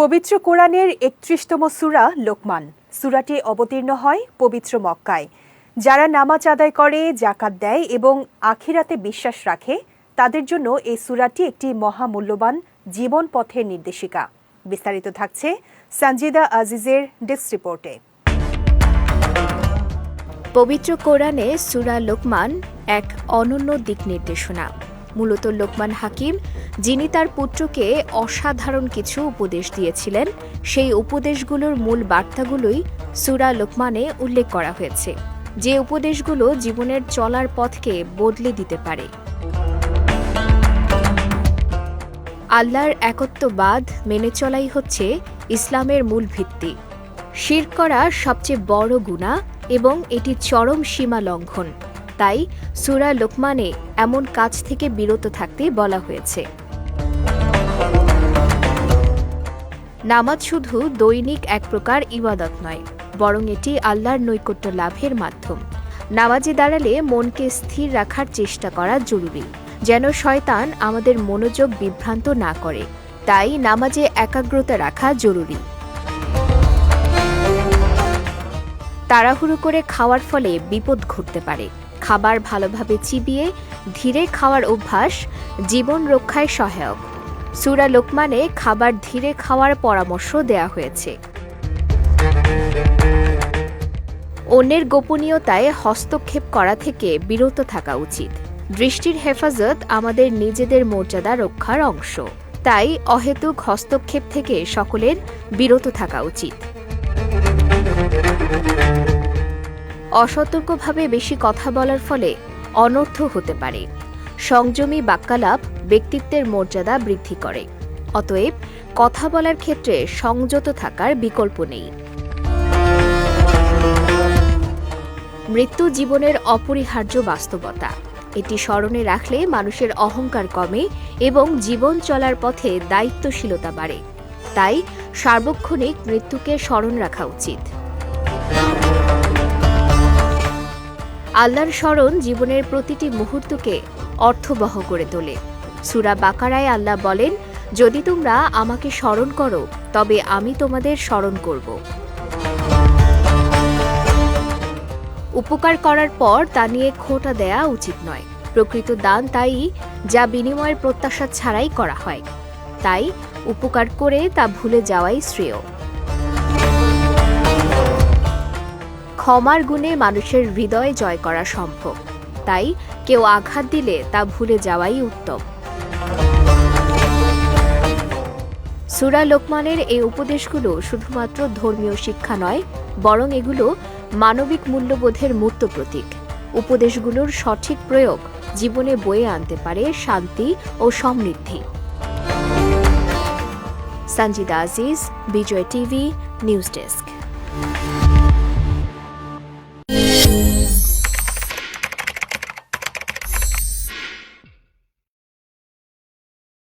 পবিত্র কোরআনের ৩১তম সূরা লোকমান। সূরাটি অবতীর্ণ হয় পবিত্র মক্কায়। যারা নামাজ আদায় করে, যাকাত দেয় এবং আখিরাতে বিশ্বাস রাখে তাদের জন্য এই সূরাটি একটি মহামূল্যবান জীবন পথের নির্দেশিকা। বিস্তারিত থাকছে সঞ্জিদা আজিজের ডেস্ক রিপোর্টে। পবিত্র কোরআনে সূরা লোকমান এক অনন্য দিক নির্দেশনা। মূলত লোকমান হাকিম, যিনি তার পুত্রকে অসাধারণ কিছু উপদেশ দিয়েছিলেন, সেই উপদেশগুলোর মূল বার্তাগুলোই সূরা লোকমানে উল্লেখ করা হয়েছে, যে উপদেশগুলো জীবনের চলার পথকে বদলে দিতে পারে। আল্লাহর একত্ববাদ মেনে চলাই হচ্ছে ইসলামের মূল ভিত্তি। শিরক করা সবচেয়ে বড় গুনাহ এবং এটি চরম সীমা লঙ্ঘন। তাই সূরা লোকমানে এমন কাজ থেকে বিরত থাকতে বলা হয়েছে। নামাজ শুধু দৈনিক এক প্রকার ইবাদত নয়, বরং এটি আল্লাহর নৈকট্য লাভের মাধ্যম। নামাজে দাঁড়ালে মনকে স্থির রাখার চেষ্টা করা জরুরি, যেন শয়তান আমাদের মনোযোগ বিভ্রান্ত না করে। তাই নামাজে একাগ্রতা রাখা জরুরি। তাড়াহুড়ো করে খাওয়ার ফলে বিপদ ঘটতে পারে। খাবার ভালোভাবে চিবিয়ে ধীরে খাওয়ার অভ্যাস জীবন রক্ষায় সহায়ক। সূরা লোকমানে খাবার ধীরে খাওয়ার পরামর্শ দেয়া হয়েছে। অন্যের গোপনীয়তায় হস্তক্ষেপ করা থেকে বিরত থাকা উচিত। দৃষ্টির হেফাজত আমাদের নিজেদের মর্যাদা রক্ষার অংশ। তাই অহেতুক হস্তক্ষেপ থেকে সকলের বিরত থাকা উচিত। অসতর্কভাবে বেশি কথা বলার ফলে অনর্থ হতে পারে। সংযমী বাক্যালাপ ব্যক্তিত্বের মর্যাদা বৃদ্ধি করে। অতএব কথা বলার ক্ষেত্রে সংযত থাকার বিকল্প নেই। মৃত্যু জীবনের অপরিহার্য বাস্তবতা। এটি স্মরণে রাখলে মানুষের অহংকার কমে এবং জীবন চলার পথে দায়িত্বশীলতা বাড়ে। তাই সার্বক্ষণিক মৃত্যুকে স্মরণ রাখা উচিত। আল্লাহর স্মরণ জীবনের প্রতিটি মুহূর্তকে অর্থবহ করে তোলে। সূরা বাকারায় আল্লাহ বলেন, যদি তোমরা আমাকে স্মরণ করো তবে আমি তোমাদের স্মরণ করব। উপকার করার পর তা নিয়ে খোঁটা দেয়া উচিত নয়। প্রকৃত দান তাই যা বিনিময়ের প্রত্যাশা ছাড়াই করা হয়। তাই উপকার করে তা ভুলে যাওয়াই শ্রেয়। ক্ষমার গুণে মানুষের হৃদয় জয় করা সম্ভব। তাই কেউ আঘাত দিলে তা ভুলে যাওয়াই উত্তম। সূরা লোকমানের এই উপদেশগুলো শুধুমাত্র ধর্মীয় শিক্ষা নয়, বরং এগুলো মানবিক মূল্যবোধের মূর্ত প্রতীক। উপদেশগুলোর সঠিক প্রয়োগ জীবনে বয়ে আনতে পারে শান্তি ও সমৃদ্ধি। সঞ্জিদা আজিজ, বিজয় টিভি, নিউজ ডেস্ক।